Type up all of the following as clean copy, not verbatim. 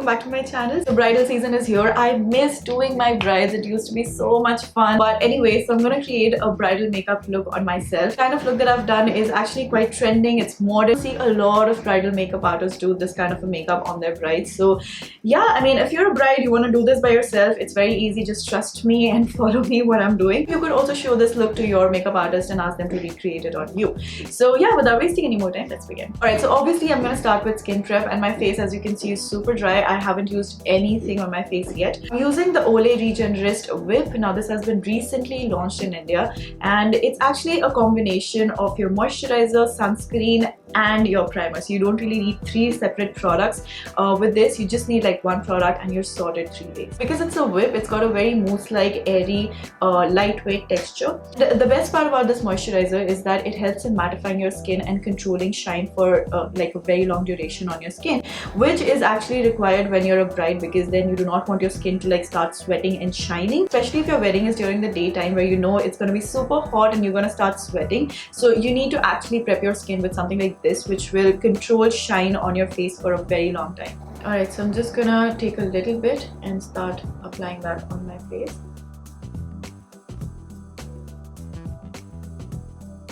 back to my channel. The bridal season is here. I miss doing my brides. It used to be so much fun. But anyway, so I'm gonna create a bridal makeup look on myself. The kind of look that I've done is actually quite trending. It's modern. I see a lot of bridal makeup artists do this kind of a makeup on their brides. So yeah, I mean, if you're a bride, you want to do this by yourself, it's very easy. Just trust me and follow me what I'm doing. You could also show this look to your makeup artist and ask them to recreate it on you. So yeah, without wasting any more time, let's begin. Alright, so obviously I'm gonna start with skin prep, and my face, as you can see, is super dry. I haven't used anything on my face yet. I'm using the OLAY REGENERIST Whip. Now this has been recently launched in India, and it's actually a combination of your moisturizer, sunscreen, and your primer. So you don't really need three separate products. With this, you just need like one product and you're sorted 3 days. Because it's a whip, it's got a very mousse-like, airy, lightweight texture. The best part about this moisturizer is that it helps in mattifying your skin and controlling shine for like a very long duration on your skin, which is actually required when you're a bride, because then you do not want your skin to like start sweating and shining, especially if your wedding is during the daytime where you know it's going to be super hot and you're going to start sweating. So you need to actually prep your skin with something like this, which will control shine on your face for a very long time. Alright, so I'm just gonna take a little bit and start applying that on my face.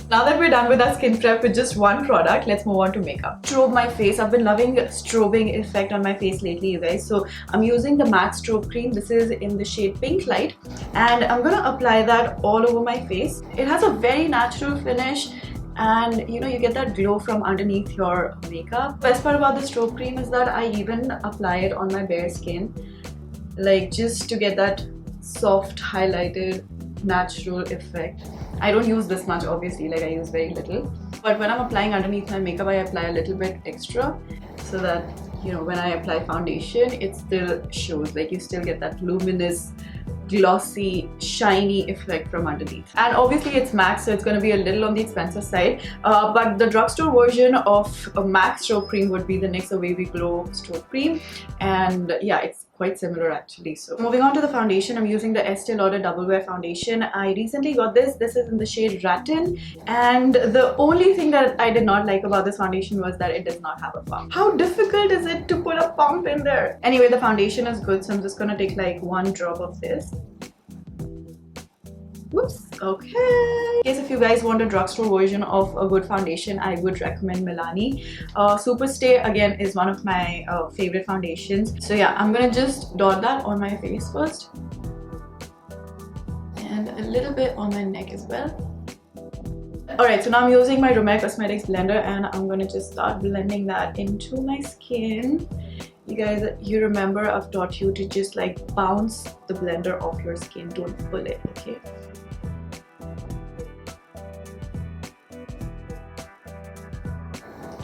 Now that we're done with our skin prep with just one product, let's move on to makeup. Strobe my face. I've been loving strobing effect on my face lately, you guys. So I'm using the MAC Strobe Cream. This is in the shade Pinklite, and I'm gonna apply that all over my face. It has a very natural finish, and you know, you get that glow from underneath your makeup. Best part about the strobe cream is that I even apply it on my bare skin, like just to get that soft highlighted natural effect. I don't use this much, obviously, like I use very little, but when I'm applying underneath my makeup, I apply a little bit extra so that, you know, when I apply foundation, it still shows, like you still get that luminous, glossy, shiny effect from underneath. And obviously it's MAC, so it's going to be a little on the expensive side, but the drugstore version of a MAC Strobe Cream would be the NYX Away We Glow Strobe Cream, and yeah, it's quite similar actually. So moving on to the foundation, I'm using the Estee Lauder Double Foundation. I recently got this. This is in the shade Rattan, and the only thing that I did not like about this foundation was that it does not have a pump. How difficult is it to put a pump in there? Anyway, the foundation is good, so I'm just gonna take like one drop of this. Whoops. Okay. In case if you guys want a drugstore version of a good foundation, I would recommend Milani. Superstay again is one of my favorite foundations. So yeah, I'm gonna just dot that on my face first, and a little bit on my neck as well. Alright, so now I'm using my Rimmel Cosmetics blender, and I'm gonna just start blending that into my skin. You guys, you remember I've taught you to just like bounce the blender off your skin, don't pull it, okay?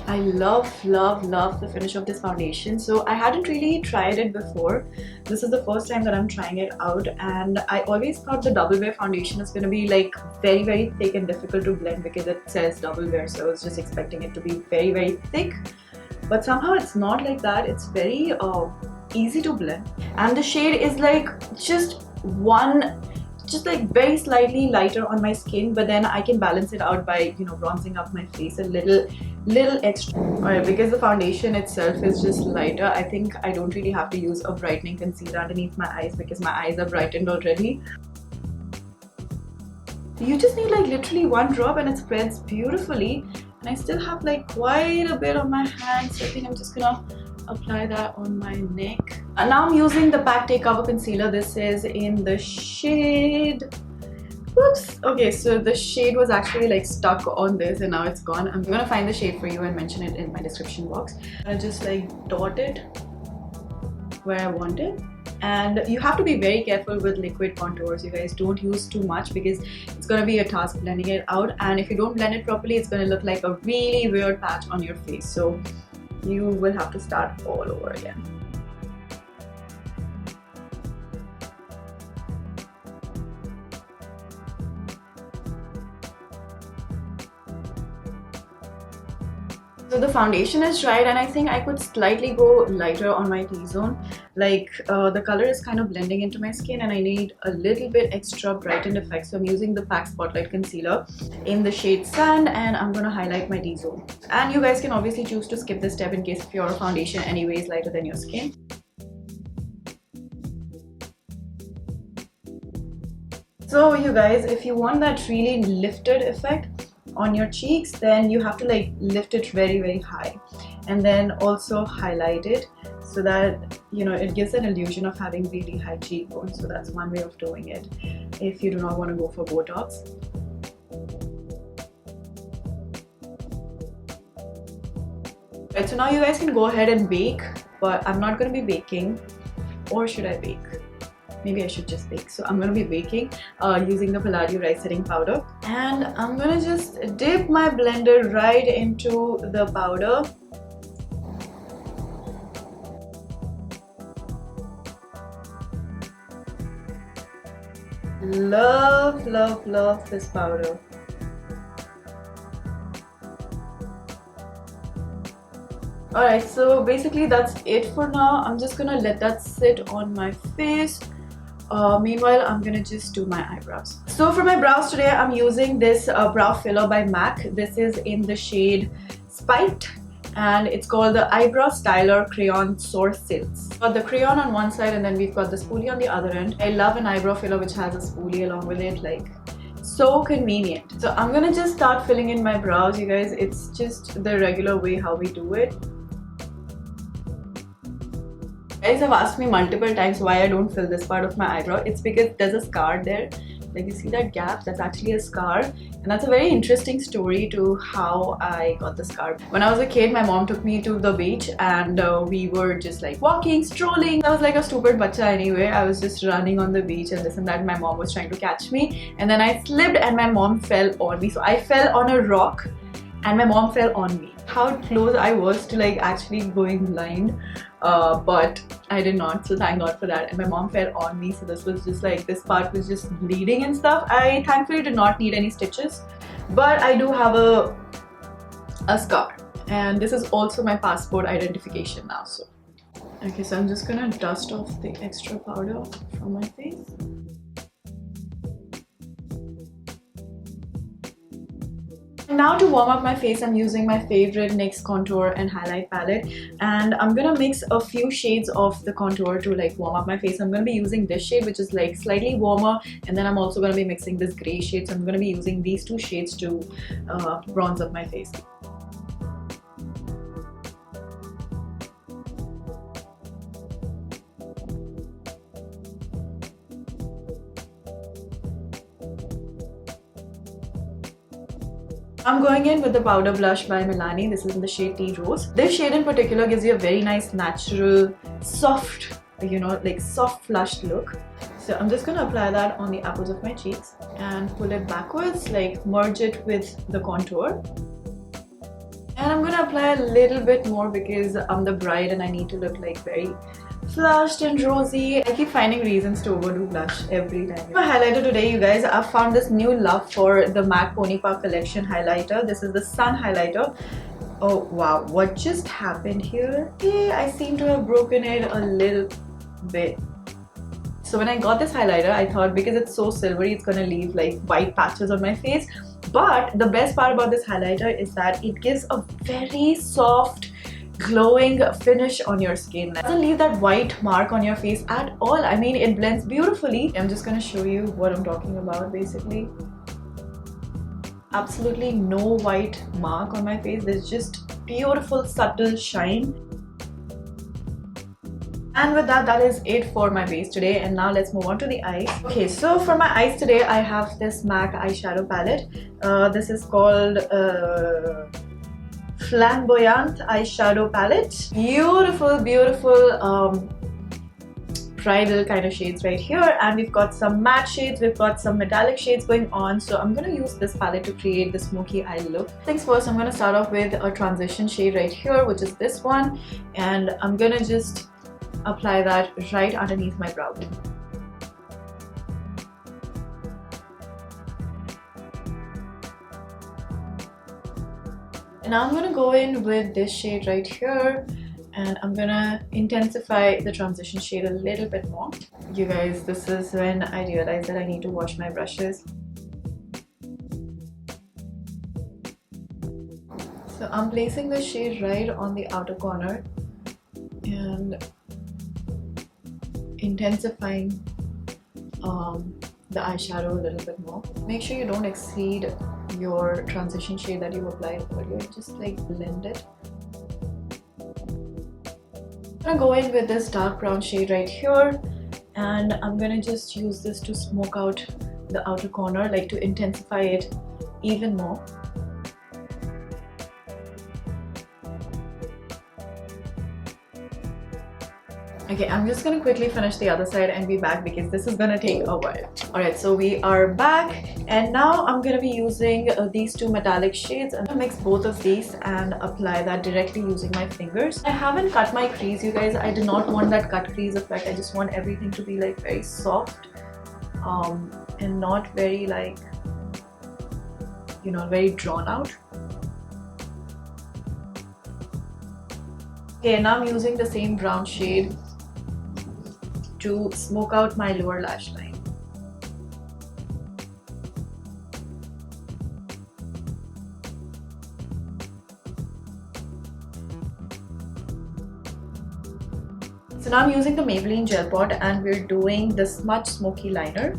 I love the finish of this foundation. So I hadn't really tried it before. This is the first time that I'm trying it out, and I always thought the Double Wear foundation is going to be like very thick and difficult to blend because it says Double Wear, so I was just expecting it to be very thick. But somehow it's not like that. It's very easy to blend, and the shade is like just like very slightly lighter on my skin, but then I can balance it out by, you know, bronzing up my face a little extra. Alright, because the foundation itself is just lighter, I think I don't really have to use a brightening concealer underneath my eyes because my eyes are brightened already. You just need like literally one drop and it spreads beautifully, and I still have like quite a bit on my hands, so I think I'm just gonna apply that on my neck. And now I'm using the Pac Take Cover Concealer. This is in the shade... Whoops! Okay, so the shade was actually like stuck on this and now it's gone. I'm gonna find the shade for you and mention it in my description box. I'll just like dot it where I want it. And you have to be very careful with liquid contours, you guys. Don't use too much because it's going to be a task blending it out, and if you don't blend it properly, it's going to look like a really weird patch on your face. So you will have to start all over again. So the foundation is dried, and I think I could slightly go lighter on my T-zone. Like the color is kind of blending into my skin and I need a little bit extra brightened effect. So I'm using the PAC Spotlight Concealer in the shade Sand, and I'm going to highlight my T-zone. And you guys can obviously choose to skip this step in case if your foundation anyway is lighter than your skin. So you guys, if you want that really lifted effect on your cheeks, then you have to like lift it very high and then also highlight it so that, you know, it gives an illusion of having really high cheekbones. So that's one way of doing it if you do not want to go for Botox. Right, so now you guys can go ahead and bake, but I'm not going to be baking. Or should I bake? Maybe I should just bake. So I'm going to be baking using the Palladio Rice Setting powder. And I'm going to just dip my blender right into the powder. Love this powder. Alright, so basically that's it for now. I'm just gonna let that sit on my face. Meanwhile, I'm gonna just do my eyebrows. So for my brows today, I'm using this brow filler by MAC. This is in the shade Spiked, and it's called the Eyebrow Styler Crayon Source Silks. Got the crayon on one side and then we've got the spoolie on the other end. I love an eyebrow filler which has a spoolie along with it, like so convenient. So I'm gonna just start filling in my brows, you guys. It's just the regular way how we do it. You guys have asked me multiple times why I don't fill this part of my eyebrow. It's because there's a scar there. Like, you see that gap? That's actually a scar, and that's a very interesting story to how I got the scar. When I was a kid, my mom took me to the beach and we were just like walking, strolling. I was like a stupid bacha anyway. I was just running on the beach and this and that. My mom was trying to catch me and then I slipped and my mom fell on me. So I fell on a rock and my mom fell on me. How close I was to like actually going blind, but I did not, so thank God for that. And my mom fell on me, so this was just like, this part was just bleeding and stuff. I thankfully did not need any stitches, but I do have a scar, and this is also my passport identification now. So okay, so I'm just gonna dust off the extra powder from my face. Now to warm up my face, I'm using my favorite NYX Contour and Highlight palette, and I'm gonna mix a few shades of the contour to like warm up my face. I'm gonna be using this shade, which is like slightly warmer, and then I'm also gonna be mixing this gray shade. So I'm gonna be using these two shades to bronze up my face. I'm going in with the powder blush by Milani. This is in the shade Tea Rose. This shade in particular gives you a very nice natural, soft, you know, like soft flushed look. So I'm just gonna apply that on the apples of my cheeks and pull it backwards, like merge it with the contour. And I'm gonna apply a little bit more because I'm the bride and I need to look like very flushed and rosy. I keep finding reasons to overdo blush every time. My highlighter today, you guys, I found this new love for the MAC Pony Puff Collection highlighter. This is the Sun highlighter. Oh wow, what just happened here? I seem to have broken it a little bit. So when I got this highlighter, I thought because it's so silvery, it's gonna leave like white patches on my face. But the best part about this highlighter is that it gives a very soft, glowing finish on your skin. It doesn't leave that white mark on your face at all. I mean, it blends beautifully. I'm just gonna show you what I'm talking about basically. Absolutely no white mark on my face. There's just beautiful subtle shine. And with that, that is it for my base today. And now let's move on to the eyes. Okay, so for my eyes today, I have this MAC eyeshadow palette. This is called Flamboyant Eyeshadow palette. Beautiful bridal kind of shades right here, and we've got some matte shades, we've got some metallic shades going on. So I'm going to use this palette to create the smoky eye look. Things first, I'm going to start off with a transition shade right here, which is this one, and I'm going to just apply that right underneath my brow bone. Now I'm going to go in with this shade right here, and I'm going to intensify the transition shade a little bit more. You guys, this is when I realized that I need to wash my brushes. So I'm placing the shade right on the outer corner and intensifying the eyeshadow a little bit more. Make sure you don't exceed your transition shade that you applied earlier. Just like blend it. I'm gonna go in with this dark brown shade right here, and I'm gonna just use this to smoke out the outer corner, like to intensify it even more. Okay, I'm just gonna quickly finish the other side and be back because this is gonna take a while. Alright, so we are back, and now I'm gonna be using these two metallic shades. I'm gonna mix both of these and apply that directly using my fingers. I haven't cut my crease, you guys. I do not want that cut crease effect. I just want everything to be like very soft and not very like, you know, very drawn out. Okay, now I'm using the same brown shade to smoke out my lower lash line. So now I'm using the Maybelline Gel Pot and we're doing the Smudge Smoky Liner.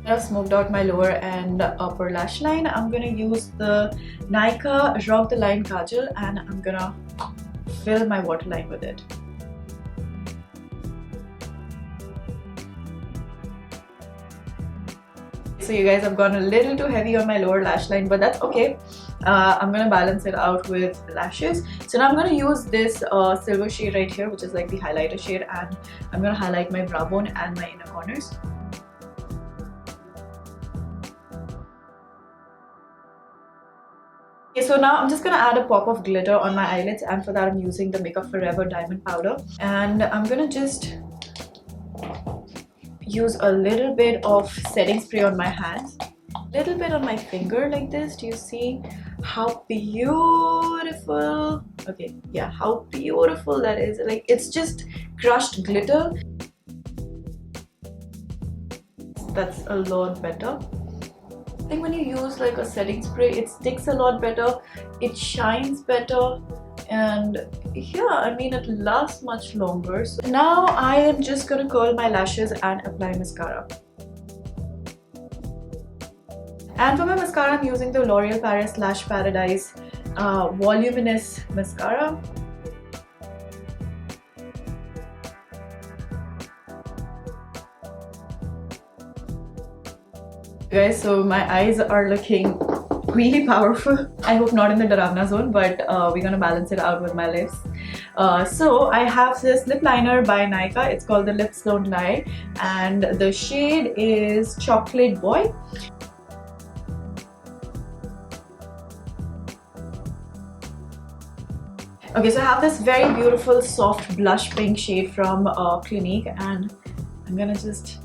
I've smoked out my lower and upper lash line. I'm gonna use the NYX Rock the Line Kajal and I'm gonna fill my waterline with it. So you guys, I've gone a little too heavy on my lower lash line, but that's okay. I'm gonna balance it out with lashes. So now I'm gonna use this silver shade right here, which is like the highlighter shade, and I'm gonna highlight my brow bone and my inner corners. Okay, so now I'm just gonna add a pop of glitter on my eyelids, and for that I'm using the Makeup Forever Diamond Powder, and I'm gonna just use a little bit of setting spray on my hands, a little bit on my finger like this. Do you see how beautiful? Okay, yeah, how beautiful that is. Like, it's just crushed glitter. That's a lot better. I think when you use like a setting spray, it sticks a lot better, it shines better, and yeah, I mean, it lasts much longer. So now I am just gonna curl my lashes and apply mascara. And for my mascara, I'm using the L'Oreal Paris Lash Paradise Voluminous Mascara. Guys, so my eyes are looking really powerful. I hope not in the Daravna zone, but we're gonna balance it out with my lips. So I have this lip liner by NYX. It's called the Lips Don't Lie, and the shade is Chocolate Boy. Okay, so I have this very beautiful soft blush pink shade from Clinique, and I'm gonna just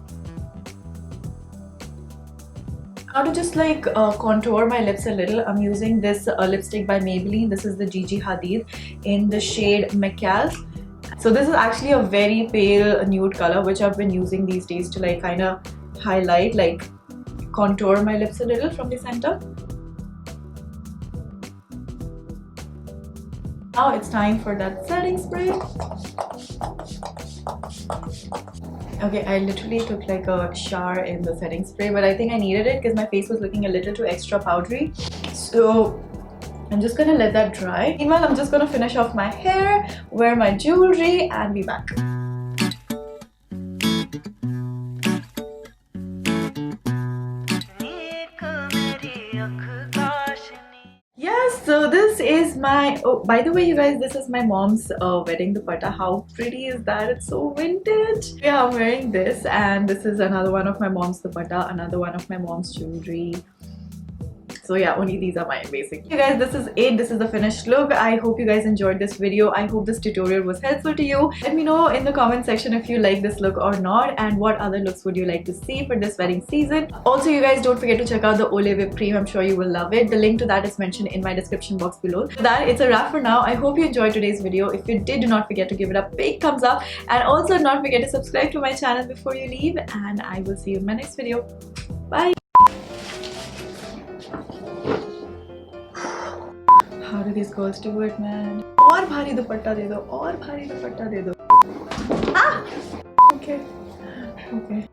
like contour my lips a little. I'm using this lipstick by Maybelline. This is the Gigi Hadid in the shade Macao. So this is actually a very pale nude color, which I've been using these days to like kind of highlight, like contour my lips a little from the center. Now it's time for that setting spray. Okay, I literally took like a shower in the setting spray, but I think I needed it because my face was looking a little too extra powdery. So I'm just gonna let that dry. Meanwhile, I'm just gonna finish off my hair, wear my jewelry, and be back. Yes, so this is my, oh, by the way, you guys, this is my mom's wedding dupatta. How pretty is that? It's so vintage. Yeah, I'm wearing this, and this is another one of my mom's dupatta, another one of my mom's jewelry. So yeah, only these are mine basically. You guys, this is it. This is the finished look. I hope you guys enjoyed this video. I hope this tutorial was helpful to you. Let me know in the comment section if you like this look or not, and what other looks would you like to see for this wedding season. Also, you guys don't forget to check out the OLAY whipped cream. I'm sure you will love it. The link to that is mentioned in my description box below. So that, it's a wrap for now. I hope you enjoyed today's video. If you did, do not forget to give it a big thumbs up, and also don't forget to subscribe to my channel before you leave, and I will see you in my next video. Bye. How do these girls do it, man? और भारी दुपट्टा दे दो, और भारी दुपट्टा दे दो. Ah! Okay. Okay.